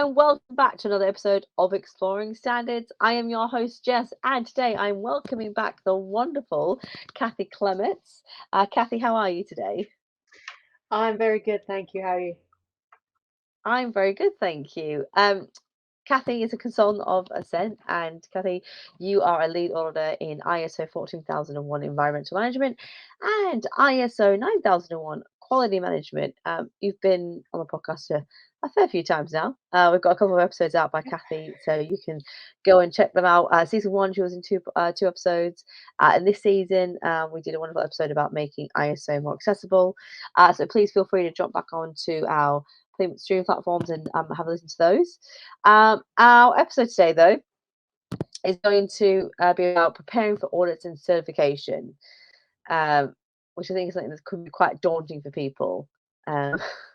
and welcome back to another episode of Exploring Standards. I am your host, Jess, and today I'm welcoming back the wonderful Kathy Clements. Kathy, how are you today? I'm very good, thank you. How are you? I'm very good, thank you. Kathy is a consultant of Assent, and Kathy, you are a lead auditor in ISO 14001 Environmental Management and ISO 9001 Quality Management. You've been on the podcast a fair few times now. We've got a couple of episodes out by Kathy, so you can go and check them out. Season one, she was in two episodes. And this season, we did a wonderful episode about making ISO more accessible. So please feel free to jump back onto our streaming platforms and have a listen to those. Our episode today, though, is going to be about preparing for audits and certification, which I think is something that could be quite daunting for people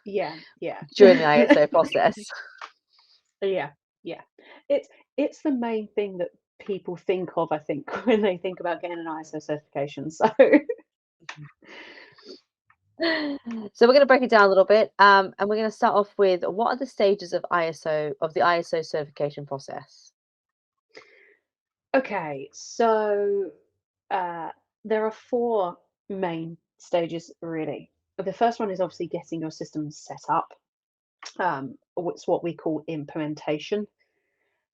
Yeah. during the ISO process. Yeah. It's the main thing that people think of, I think, when they think about getting an ISO certification. So So we're going to break it down a little bit, and we're going to start off with what are the stages of the ISO certification process? okay, so there are four main stages really. The first one is obviously getting your system set up. It's what we call implementation.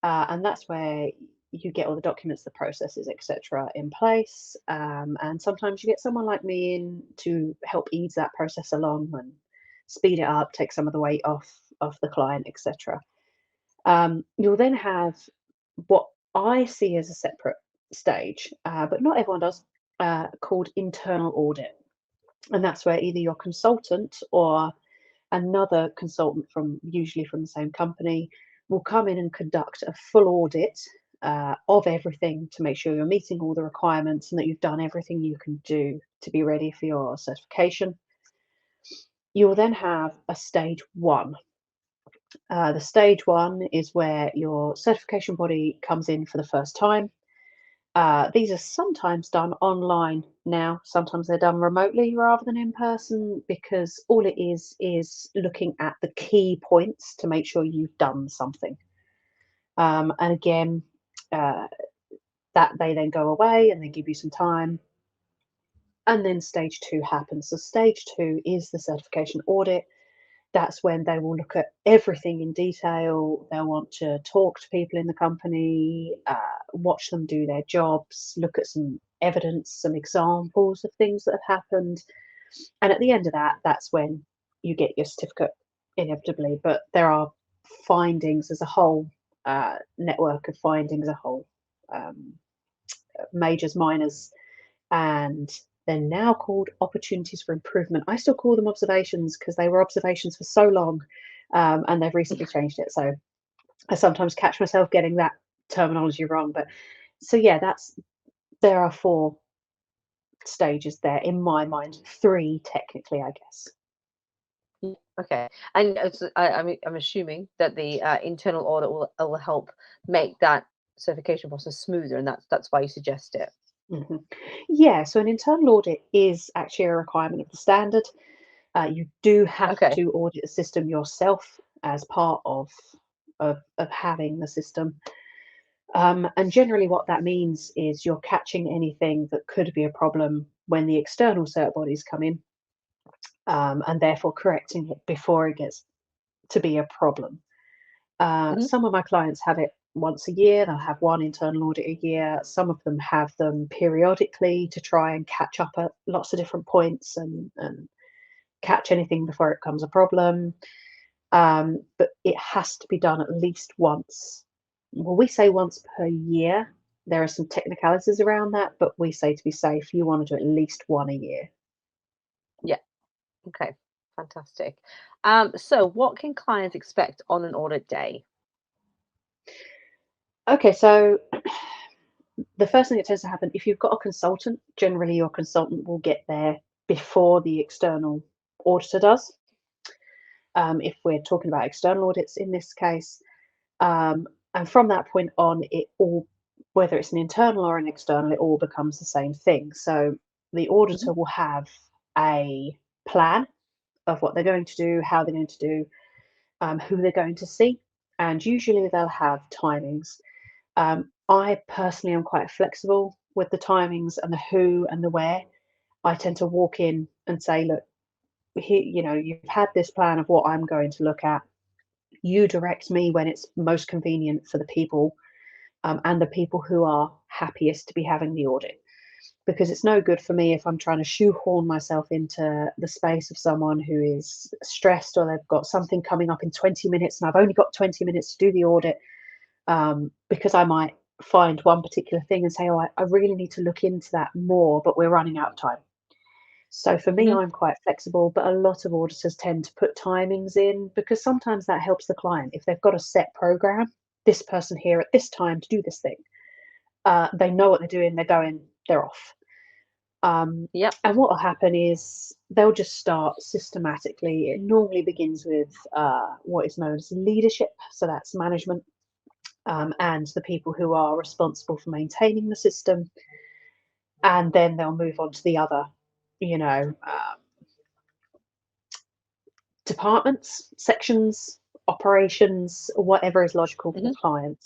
And that's where you get all the documents, the processes, etc., in place. And sometimes you get someone like me in to help ease that process along and speed it up, take some of the weight off the client, etc. You'll then have what I see as a separate stage, but not everyone does, called internal audit. And that's where either your consultant or another consultant usually from the same company will come in and conduct a full audit of everything to make sure you're meeting all the requirements and that you've done everything you can do to be ready for your certification. You will then have a stage one. The stage one is where your certification body comes in for the first time. These are sometimes done online now, sometimes they're done remotely rather than in person, because all it is looking at the key points to make sure you've done something. And again, that they then go away and they give you some time. And then stage two happens. So stage two is the certification audit. That's when they will look at everything in detail. They'll want to talk to people in the company, watch them do their jobs, look at some evidence, some examples of things that have happened. And at the end of that, that's when you get your certificate inevitably. But there are findings as a whole, network of findings as a whole, majors, minors, and they're now called opportunities for improvement. I still call them observations because they were observations for so long, and they've recently changed it. So I sometimes catch myself getting that terminology wrong. But so yeah, there are four stages there in my mind. Three technically, I guess. Okay, and I'm assuming that the internal audit will help make that certification process smoother, and that's why you suggest it. hmm Yeah, so an internal audit is actually a requirement of the standard. You do have Okay. to audit the system yourself as part of having the system. And generally, what that means is you're catching anything that could be a problem when the external cert bodies come in, and therefore correcting it before it gets to be a problem. Hmm. Some of my clients have it once a year, they'll have one internal audit a year. Some of them have them periodically to try and catch up at lots of different points and catch anything before it becomes a problem. But it has to be done at least once. Well, we say once per year. There are some technicalities around that, but we say to be safe, you want to do at least one a year. Yeah. Okay. Fantastic. So what can clients expect on an audit day? Okay, so the first thing that tends to happen, if you've got a consultant, generally your consultant will get there before the external auditor does. If we're talking about external audits in this case, um, and from that point on, it all, whether it's an internal or an external, it all becomes the same thing. So the Hmm. auditor will have a plan of what they're going to do, how they're going to do, who they're going to see, and usually they'll have timings. I personally am quite flexible with the timings and the who and the where. I tend to walk in and say, look, here, you've had this plan of what I'm going to look at. You direct me when it's most convenient for the people, and the people who are happiest to be having the audit. Because it's no good for me if I'm trying to shoehorn myself into the space of someone who is stressed, or they've got something coming up in 20 minutes and I've only got 20 minutes to do the audit, because I might find one particular thing and say, oh, I really need to look into that more, but we're running out of time. So for me, Hmm. I'm quite flexible, but a lot of auditors tend to put timings in because sometimes that helps the client. If they've got a set program, this person here at this time to do this thing, they know what they're doing, they're going, they're off. Yep. And what will happen is they'll just start systematically. It normally begins with what is known as leadership, so that's management, and the people who are responsible for maintaining the system. And then they'll move on to the other, you know, departments, sections, operations, whatever is logical for the Hmm. client.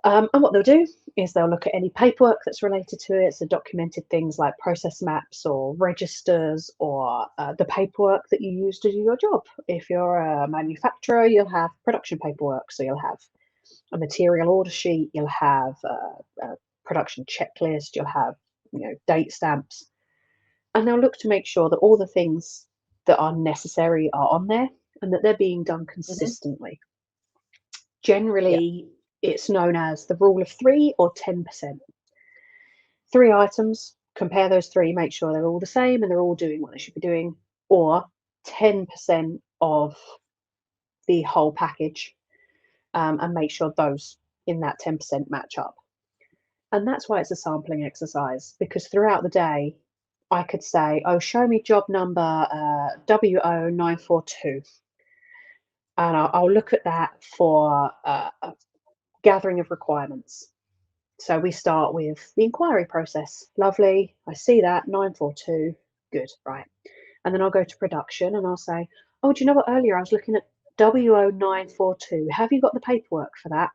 And what they'll do is they'll look at any paperwork that's related to it, so documented things like process maps or registers, or the paperwork that you use to do your job. If you're a manufacturer, you'll have production paperwork, so you'll have a material order sheet, you'll have a production checklist, you'll have date stamps, and they'll look to make sure that all the things that are necessary are on there and that they're being done Hmm. consistently. Yep. Generally, it's known as the rule of three or 10%. Three items, compare those three, make sure they're all the same and they're all doing what they should be doing, or 10% of the whole package, and make sure those in that 10% match up. And that's why it's a sampling exercise, because throughout the day, I could say, oh, show me job number WO942. And I'll look at that for a gathering of requirements. So we start with the inquiry process. Lovely. I see that. 942. Good. Right. And then I'll go to production and I'll say, oh, do you know what? Earlier I was looking at WO942. Have you got the paperwork for that?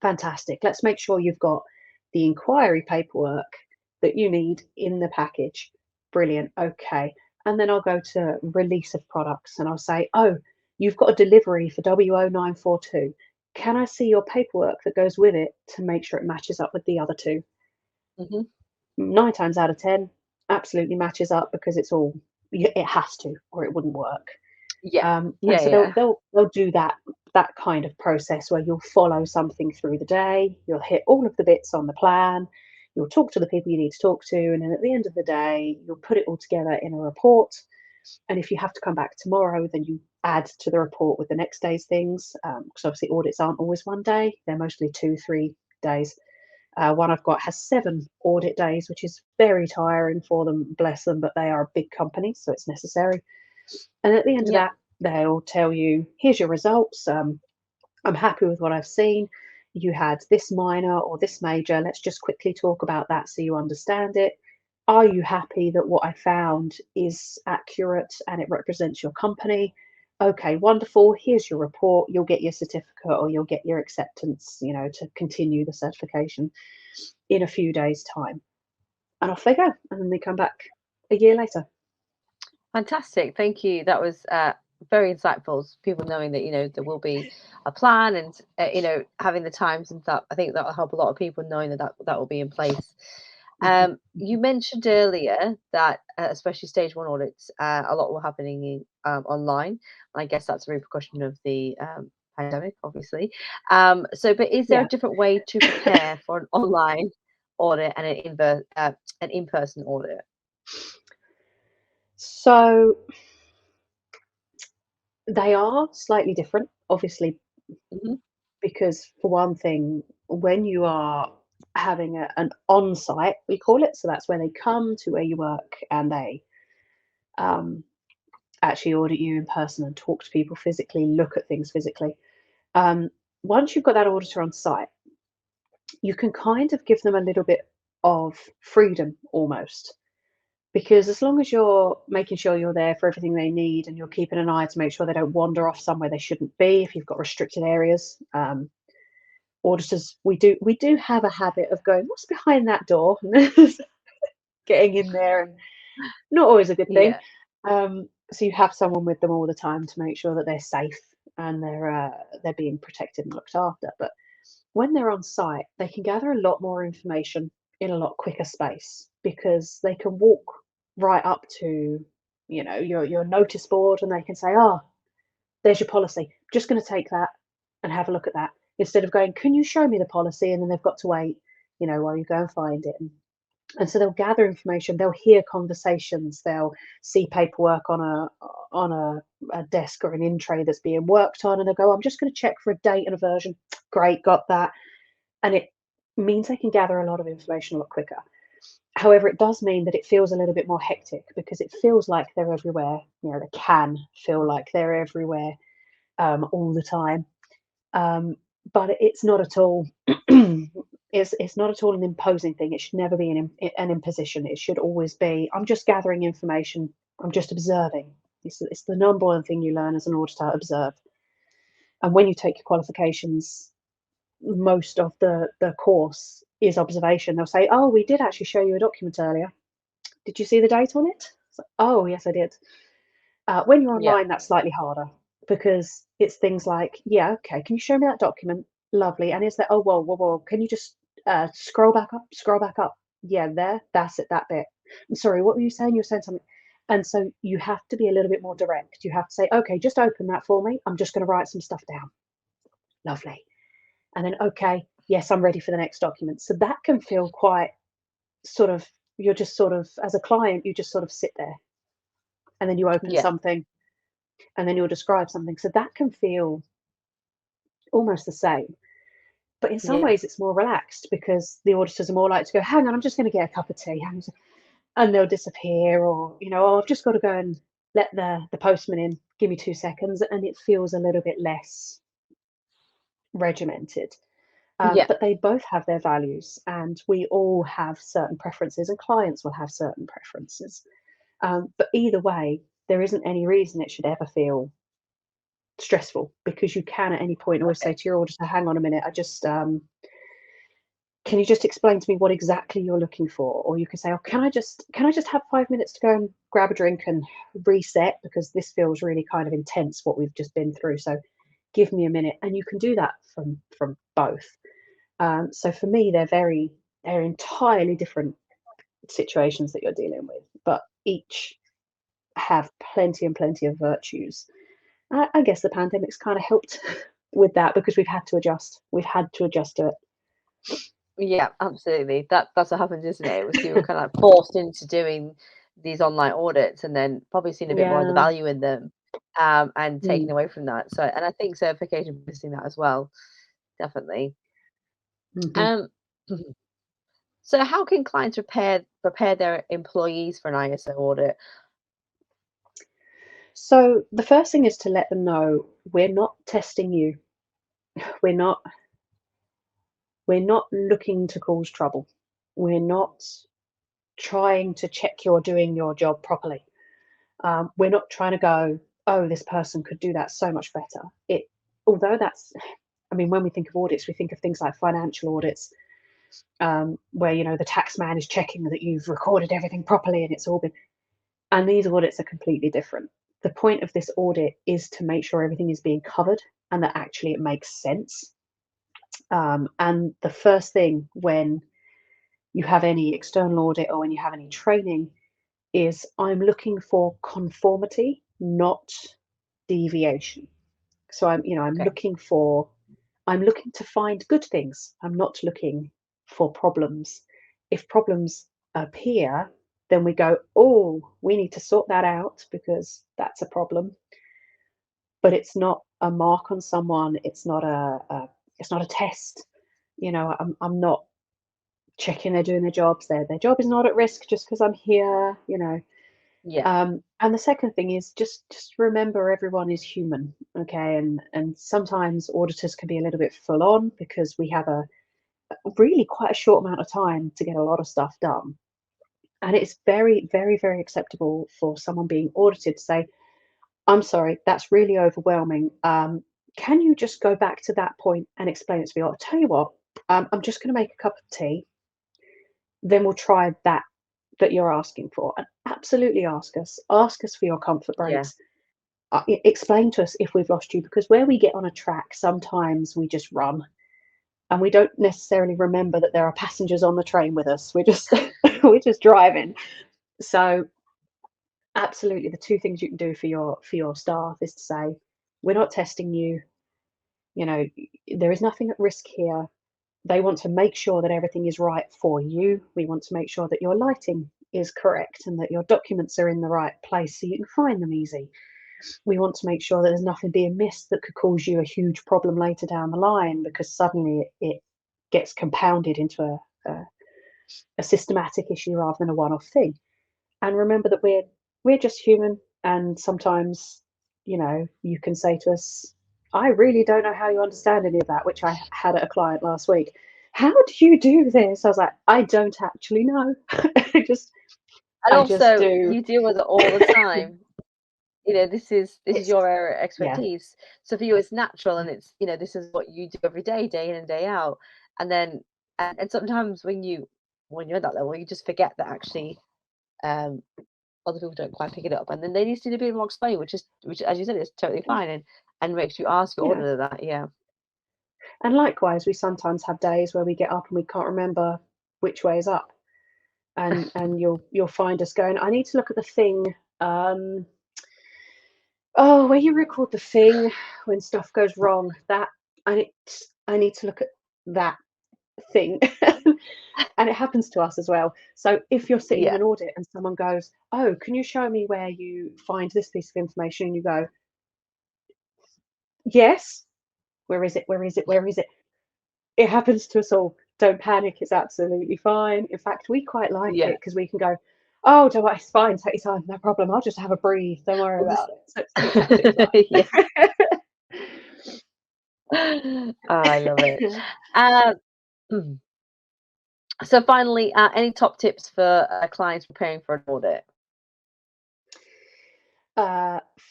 Fantastic. Let's make sure you've got the inquiry paperwork that you need in the package. Brilliant. Okay. And then I'll go to release of products and I'll say, oh, you've got a delivery for WO942. Can I see your paperwork that goes with it to make sure it matches up with the other two? Hmm. 9 times out of 10, absolutely matches up because it has to, or it wouldn't work. Yeah. And Yeah. so Yeah. they'll do that kind of process where you'll follow something through the day, you'll hit all of the bits on the plan, you'll talk to the people you need to talk to, and then at the end of the day, you'll put it all together in a report. And if you have to come back tomorrow, then you add to the report with the next day's things, because obviously audits aren't always one day; they're mostly 2, 3 days. One I've got has 7 audit days, which is very tiring for them, bless them, but they are a big company, so it's necessary. And at the end of Yep. that, they'll tell you, here's your results. I'm happy with what I've seen. You had this minor or this major. Let's just quickly talk about that so you understand it. Are you happy that what I found is accurate and it represents your company? Okay, wonderful. Here's your report. You'll get your certificate or you'll get your acceptance, to continue the certification in a few days' time. And off they go. And then they come back a year later. Fantastic. Thank you. That was very insightful. People knowing that there will be a plan, and having the times and stuff. I think that will help a lot of people knowing that will be in place. Mhm, You mhm. mentioned earlier that especially stage one audits, a lot were happening online. I guess that's a repercussion of the pandemic, obviously. But is there a Yeah. different way to prepare for an online audit and an in-person audit? So they are slightly different, obviously, Hmm. because for one thing, when you are having an on-site, we call it, so that's where they come to where you work and they um, actually audit you in person and talk to people physically, look at things physically. Um, Once you've got that auditor on site, you can kind of give them a little bit of freedom almost. because as long as you're making sure you're there for everything they need and you're keeping an eye to make sure they don't wander off somewhere they shouldn't be, if you've got restricted areas, auditors, we do have a habit of going, what's behind that door? Getting in there, and not always a good thing. Yeah. So you have someone with them all the time to make sure that they're safe and they're being protected and looked after. But when they're on site, they can gather a lot more information in a lot quicker space because they can walk right up to, your notice board, and they can say, "Oh, there's your policy. Just going to take that and have a look at that." Instead of going, "Can you show me the policy?" And then they've got to wait, while you go and find it. And so they'll gather information, they'll hear conversations, they'll see paperwork on a desk or an in tray that's being worked on, and they'll go, "I'm just going to check for a date and a version." Great, got that. And it means they can gather a lot of information a lot quicker. However, it does mean that it feels a little bit more hectic because it feels like they're everywhere. They can feel like they're everywhere all the time. Um, but it's not at all. It's not at all an imposing thing. It should never be an imposition. It should always be, I'm just gathering information. I'm just observing. It's the number one thing you learn as an auditor: observe. And when you take your qualifications, most of the course is observation. They'll say, "Oh, we did actually show you a document earlier. Did you see the date on it?" Like, "Oh, yes, I did." When you're Yeah. online, that's slightly harder because it's things like, "Yeah, okay, can you show me that document? Lovely." And it's like, "Oh, whoa, whoa, whoa, can you just scroll back up, scroll back up? Yeah, there, that's it, that bit. I'm sorry, what were you saying? You were saying something." And so you have to be a little bit more direct. You have to say, "Okay, just open that for me. I'm just going to write some stuff down." Lovely. And then, "Okay, yes, I'm ready for the next document." So that can feel quite sort of, you're just sort of, as a client, you just sort of sit there, and then you open Yeah. something, and then you'll describe something. So that can feel almost the same. But in some Yeah. ways, it's more relaxed because the auditors are more like to go, "Hang on, I'm just going to get a cup of tea." And they'll disappear, or, "Oh, I've just got to go and let the postman in. Give me 2 seconds." And it feels a little bit less regimented. Yeah. But they both have their values, and we all have certain preferences, and clients will have certain preferences. But either way, there isn't any reason it should ever feel stressful because you can at any point always say Okay. to your auditor, "Hang on a minute, can you just explain to me what exactly you're looking for?" Or you can say, "Oh, can I just have 5 minutes to go and grab a drink and reset because this feels really kind of intense what we've just been through. So give me a minute." And you can do that from both. So for me, they're entirely different situations that you're dealing with, but each have plenty and plenty of virtues. I guess the pandemic's kind of helped with that because we've had to adjust. We've had to adjust to Yeah, absolutely. That's what happened, isn't it? It was you were it. kind of like forced into doing these online audits and then probably seeing a bit more of the Yeah. value in them, and taking Mm. away from that. So, and I think certification is missing that as well, definitely. Mhm. Um, so how can clients prepare their employees for an ISO audit? So the first thing is to let them know we're not testing you. We're not we're not looking to cause trouble. We're not trying to check you're doing your job properly. We're not trying to go, "Oh, this person could do that so much better." Although that's, I mean, when we think of audits, we think of things like financial audits, where the tax man is checking that you've recorded everything properly and it's all been. And these audits are completely different. The point of this audit is to make sure everything is being covered and that actually it makes sense. And the first thing when you have any external audit or when you have any training is, I'm looking for conformity, not deviation. So I'm Okay. looking to find good things. I'm not looking for problems. If problems appear, then we go, "Oh, we need to sort that out because that's a problem." But it's not a mark on someone. It's not a test. I'm not checking they're doing their jobs. Their job is not at risk just because I'm here. Yeah. And the second thing is, just remember everyone is human, okay? And sometimes auditors can be a little bit full on because we have a really quite a short amount of time to get a lot of stuff done. And it's very, very, very acceptable for someone being audited to say, I'm sorry, that's really overwhelming. Can you just go back to that point and explain it to me? I'll tell you what, I'm just going to make a cup of tea. Then we'll try that you're asking for. And absolutely ask us. Ask us for your comfort Yeah. breaks. Explain to us if we've lost you, because where we get on a track, sometimes we just run and we don't necessarily remember that there are passengers on the train with us. We're just we're just driving. So absolutely, the two things you can do for your staff is to say, we're not testing you. You know, there is nothing at risk here. They want to make sure that everything is right for you. We want to make sure that your lighting is correct and that your documents are in the right place so you can find them easy. We want to make sure that there's nothing being missed that could cause you a huge problem later down the line, because suddenly it gets compounded into a systematic issue rather than a one-off thing. And remember that we're just human, and sometimes, you can say to us, I really don't know how you understand any of that, which I had at a client last week. How do you do this? I was like, I don't actually know. I just And do. you deal with it all the time. This is your area of Yeah. expertise. So for you, it's natural, and it's this is what you do every day, day in and day out. And then and sometimes when you're at that level, you just forget that actually other people don't quite pick it up, and then they need to do a bit more explaining, which as you said, is totally fine, and makes you ask your auditor that. Yeah. And likewise, we sometimes have days where we get up and we can't remember which way is up. And you'll find us going, I need to look at the thing. Where you record the thing when stuff goes wrong, that I need to look at that thing. And it happens to us as well. So if you're sitting in Yeah. an audit and someone goes, oh, can you show me where you find this piece of information? And you go, yes. Where is it? Where is it? Where is it? It happens to us all. Don't panic. It's absolutely fine. In fact, we quite like Yeah. it because we can go, oh, don't worry, it's fine. Take your time. No problem. I'll just have a breathe. Don't worry about it. So it's absolutely fine. Yeah. Oh, I love it. Mm. So finally, any top tips for clients preparing for an audit?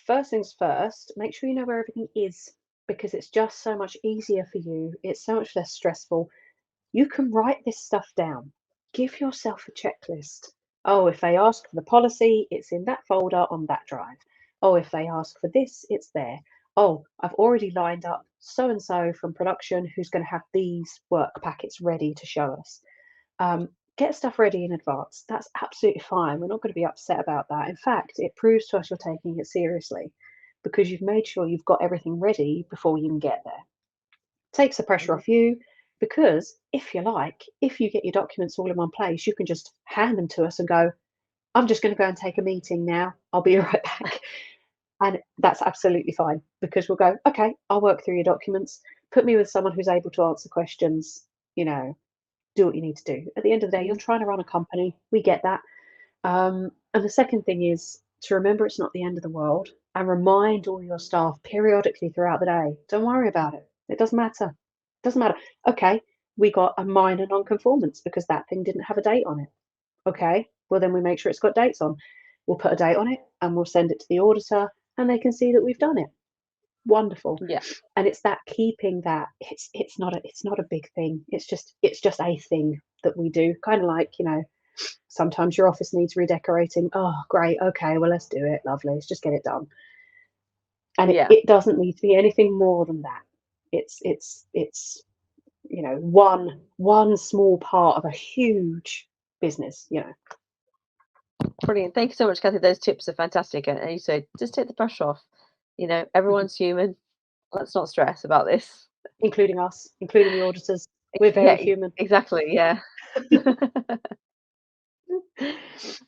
First things first, make sure you know where everything is, because it's just so much easier for you. It's so much less stressful. You can write this stuff down. Give yourself a checklist. Oh, if they ask for the policy, it's in that folder on that drive. Oh, if they ask for this, it's there. Oh, I've already lined up so and so from production who's going to have these work packets ready to show us. Get stuff ready in advance. That's absolutely fine. We're not going to be upset about that. In fact, it proves to us you're taking it seriously because you've made sure you've got everything ready before you can get there. Takes the pressure off you, because if you like, if you get your documents all in one place, you can just hand them to us and go, I'm just going to go and take a meeting now. I'll be right back. And that's absolutely fine, because we'll go, okay, I'll work through your documents. Put me with someone who's able to answer questions, do what you need to do. At the end of the day, you're trying to run a company. We get that. And the second thing is to remember it's not the end of the world, and remind all your staff periodically throughout the day, don't worry about it. It doesn't matter. It doesn't matter. Okay, we got a minor non-conformance because that thing didn't have a date on it. Okay, well then we make sure it's got dates on. We'll put a date on it and we'll send it to the auditor and they can see that we've done it. Wonderful. Yeah. And it's that keeping that it's not a big thing. It's just a thing that we do. Kind of like, sometimes your office needs redecorating. Oh, great. Okay, well, let's do it. Lovely. Let's just get it done. And Yeah. it doesn't need to be anything more than that. It's one small part of a huge business. Brilliant. Thank you so much, Kathy. Those tips are fantastic. And you said, just take the pressure off. Everyone's human. Let's not stress about this. Including us, including the auditors. We're very human. Exactly. Yeah.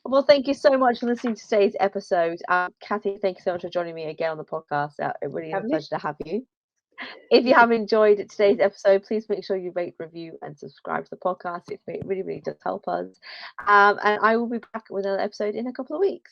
Well, thank you so much for listening to today's episode. Kathy, thank you so much for joining me again on the podcast. It really is a pleasure to have you. If you have enjoyed today's episode, please make sure you rate, review, and subscribe to the podcast. It really, really does help us. And I will be back with another episode in a couple of weeks.